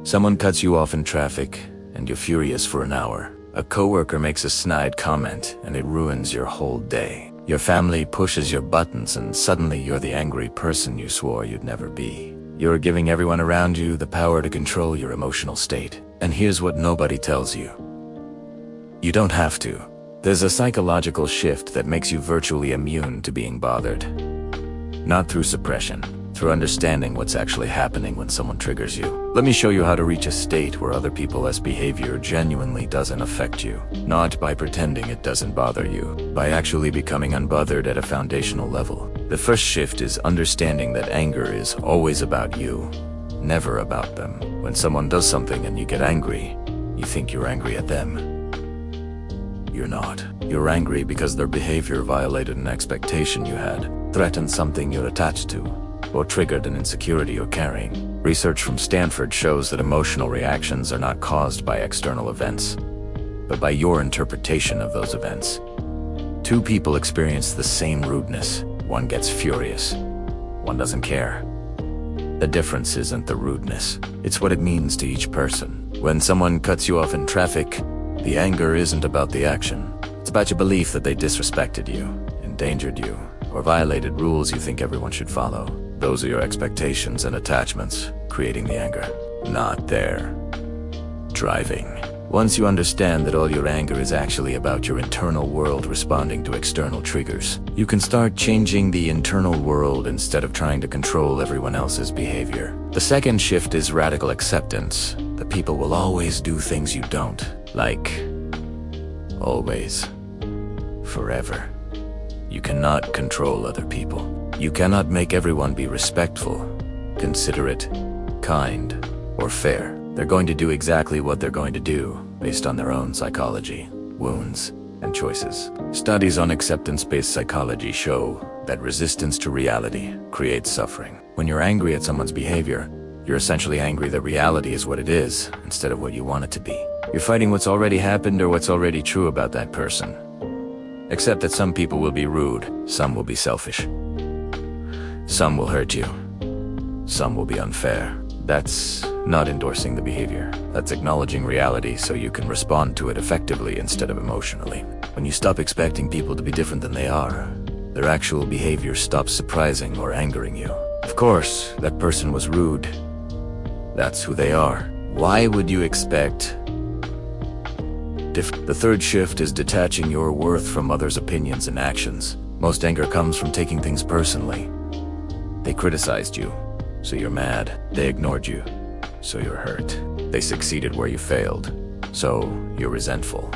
Someone cuts you off in traffic, and you're furious for an hour. A coworker makes a snide comment, and it ruins your whole day. Your family pushes your buttons, and suddenly you're the angry person you swore you'd never be. You're giving everyone around you the power to control your emotional state. And here's what nobody tells you. You don't have to. There's a psychological shift that makes you virtually immune to being bothered. Not through suppression, through understanding what's actually happening when someone triggers you. Let me show you how to reach a state where other people's behavior genuinely doesn't affect you. Not by pretending it doesn't bother you, by actually becoming unbothered at a foundational level. The first shift is understanding that anger is always about you, never about them. When someone does something and you get angry, you think you're angry at them. You're not. You're angry because their behavior violated an expectation you had, threatened something you're attached to, or triggered an insecurity you're carrying. Research from Stanford shows that emotional reactions are not caused by external events, but by your interpretation of those events. Two people experience the same rudeness. One gets furious. One doesn't care. The difference isn't the rudeness. It's what it means to each person. When someone cuts you off in traffic, the anger isn't about the action. It's about your belief that they disrespected you, endangered you, or violated rules you think everyone should follow. Those are your expectations and attachments, creating the anger, not their driving. Once you understand that all your anger is actually about your internal world responding to external triggers, you can start changing the internal world instead of trying to control everyone else's behavior. The second shift is radical acceptance. That people will always do things you don't like. Always. Forever. You cannot control other people. You cannot make everyone be respectful, considerate, kind, or fair. They're going to do exactly what they're going to do, based on their own psychology, wounds, and choices. Studies on acceptance-based psychology show that resistance to reality creates suffering. When you're angry at someone's behavior, you're essentially angry that reality is what it is, instead of what you want it to be. You're fighting what's already happened or what's already true about that person. Except that some people will be rude, some will be selfish. Some will hurt you. Some will be unfair. That's not endorsing the behavior. That's acknowledging reality so you can respond to it effectively instead of emotionally. When you stop expecting people to be different than they are, their actual behavior stops surprising or angering you. Of course, that person was rude. That's who they are. Why would you expect different? The third shift is detaching your worth from others' opinions and actions. Most anger comes from taking things personally. They criticized you, so you're mad. They ignored you, so you're hurt. They succeeded where you failed, so you're resentful.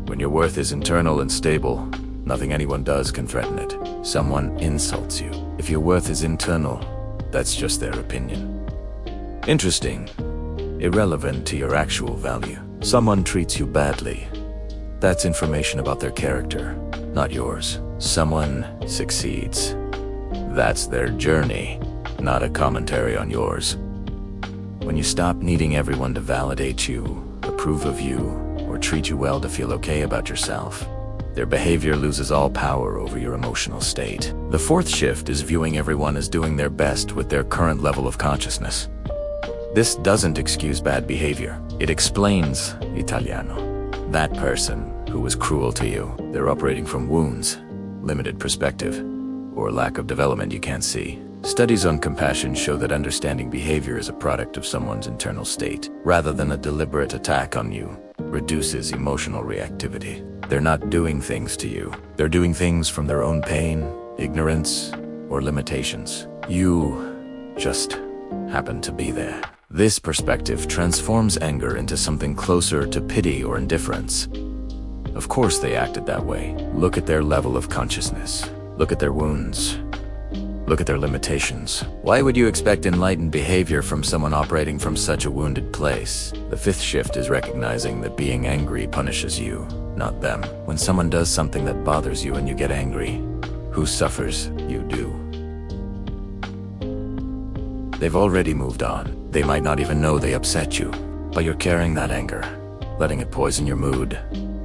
When your worth is internal and stable, nothing anyone does can threaten it. Someone insults you. If your worth is internal, that's just their opinion. Interesting. Irrelevant to your actual value. Someone treats you badly. That's information about their character, not yours. Someone succeeds. That's their journey, not a commentary on yours. When you stop needing everyone to validate you, approve of you, or treat you well to feel okay about yourself, their behavior loses all power over your emotional state. The fourth shift is viewing everyone as doing their best with their current level of consciousness. This doesn't excuse bad behavior. It explains Italiano. That person who was cruel to you, they're operating from wounds, limited perspective, or lack of development you can't see. Studies on compassion show that understanding behavior is a product of someone's internal state, rather than a deliberate attack on you, reduces emotional reactivity. They're not doing things to you. They're doing things from their own pain, ignorance, or limitations. You just happen to be there. This perspective transforms anger into something closer to pity or indifference. Of course they acted that way. Look at their level of consciousness. Look at their wounds. Look at their limitations. Why would you expect enlightened behavior from someone operating from such a wounded place? The fifth shift is recognizing that being angry punishes you, not them. When someone does something that bothers you and you get angry, who suffers? You do. They've already moved on. They might not even know they upset you, but you're carrying that anger, letting it poison your mood,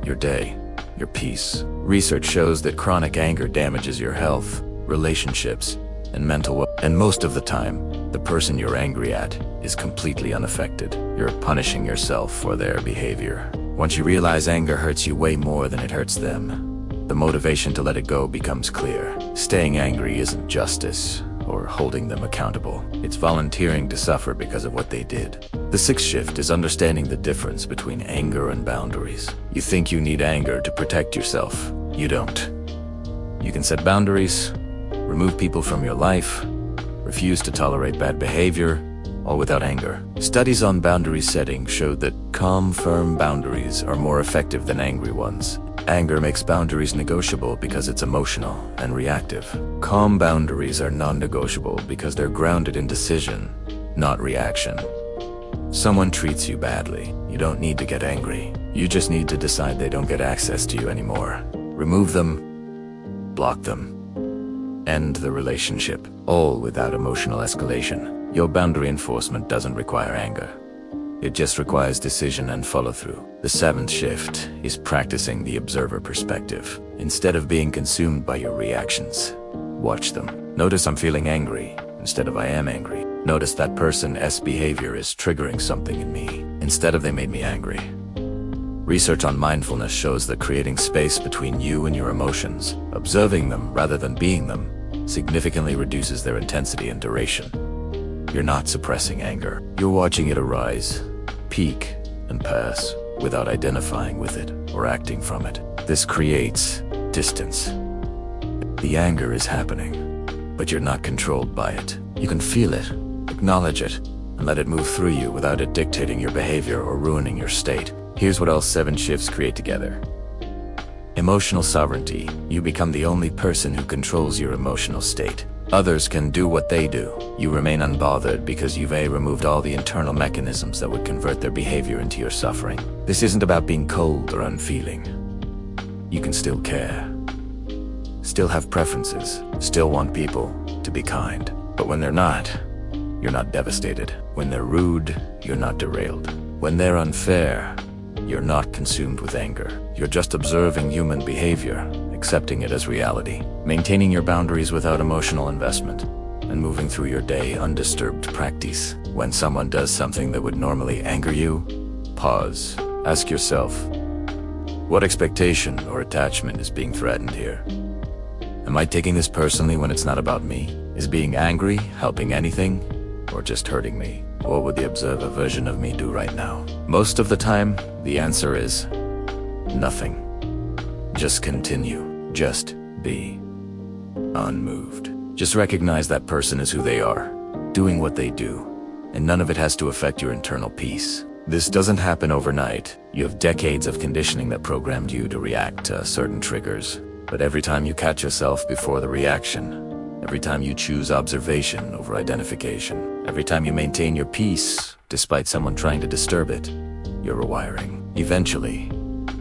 your day, your peace, Research shows that chronic anger damages your health, relationships, and mental well. And most of the time, the person you're angry at is completely unaffected. You're punishing yourself for their behavior. Once you realize anger hurts you way more than it hurts them, the motivation to let it go becomes clear. Staying angry isn't justice or holding them accountable. It's volunteering to suffer because of what they did. The sixth shift is understanding the difference between anger and boundaries. You think you need anger to protect yourself. You don't. You can set boundaries, remove people from your life, refuse to tolerate bad behavior, all without anger. Studies on boundary setting showed that calm, firm boundaries are more effective than angry ones. Anger makes boundaries negotiable because it's emotional and reactive. Calm boundaries are non-negotiable because they're grounded in decision, not reaction. Someone treats you badly. You don't need to get angry. You just need to decide they don't get access to you anymore. Remove them, block them, end the relationship, all without emotional escalation. Your boundary enforcement doesn't require anger. It just requires decision and follow-through. The seventh shift is practicing the observer perspective. Instead of being consumed by your reactions, watch them. Notice I'm feeling angry instead of I am angry. Notice that person's behavior is triggering something in me instead of they made me angry. Research on mindfulness shows that creating space between you and your emotions, observing them rather than being them, significantly reduces their intensity and duration. You're not suppressing anger. You're watching it arise, peak, and pass without identifying with it or acting from it. This creates distance. The anger is happening, but you're not controlled by it. You can feel it, acknowledge it, and let it move through you without it dictating your behavior or ruining your state. Here's what all 7 shifts create together. Emotional sovereignty. You become the only person who controls your emotional state. Others can do what they do. You remain unbothered because you've removed all the internal mechanisms that would convert their behavior into your suffering. This isn't about being cold or unfeeling. You can still care, still have preferences, still want people to be kind. But when they're not, you're not devastated. When they're rude, you're not derailed. When they're unfair, you're not consumed with anger. You're just observing human behavior, accepting it as reality, maintaining your boundaries without emotional investment, and moving through your day undisturbed practice. When someone does something that would normally anger you, pause. Ask yourself, what expectation or attachment is being threatened here? Am I taking this personally when it's not about me? Is being angry helping anything, or just hurting me? What would the observer version of me do right now? Most of the time, the answer is nothing. Just continue. Just be unmoved. Just recognize that person is who they are, doing what they do, and none of it has to affect your internal peace. This doesn't happen overnight. You have decades of conditioning that programmed you to react to certain triggers. But every time you catch yourself before the reaction, every time you choose observation over identification, every time you maintain your peace despite someone trying to disturb it, you're rewiring. Eventually,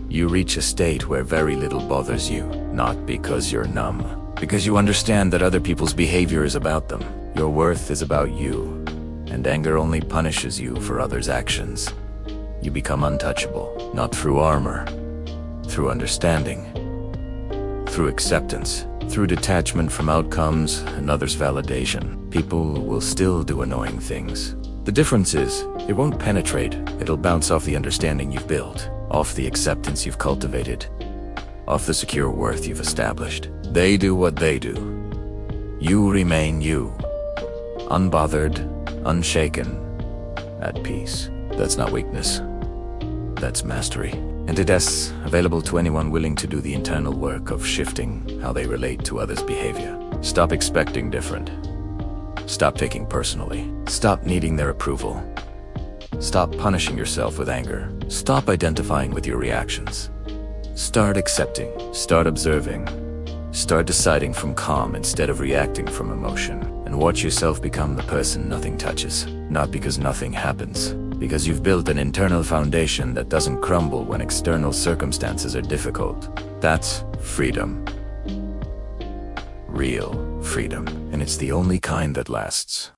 you reach a state where very little bothers you, not because you're numb, because you understand that other people's behavior is about them. Your worth is about you, and anger only punishes you for others' actions. You become untouchable, not through armor, through understanding, through acceptance, through detachment from outcomes and others' validation. People will still do annoying things. The difference is, it won't penetrate. It'll bounce off the understanding you've built, off the acceptance you've cultivated, off the secure worth you've established. They do what they do. You remain you, unbothered, unshaken, at peace. That's not weakness. That's mastery. And it's available to anyone willing to do the internal work of shifting how they relate to others' behavior. Stop expecting different. Stop taking personally. Stop needing their approval. Stop punishing yourself with anger. Stop identifying with your reactions. Start accepting. Start observing. Start deciding from calm instead of reacting from emotion. And watch yourself become the person nothing touches. Not because nothing happens, because you've built an internal foundation that doesn't crumble when external circumstances are difficult. That's freedom. Real freedom. And it's the only kind that lasts.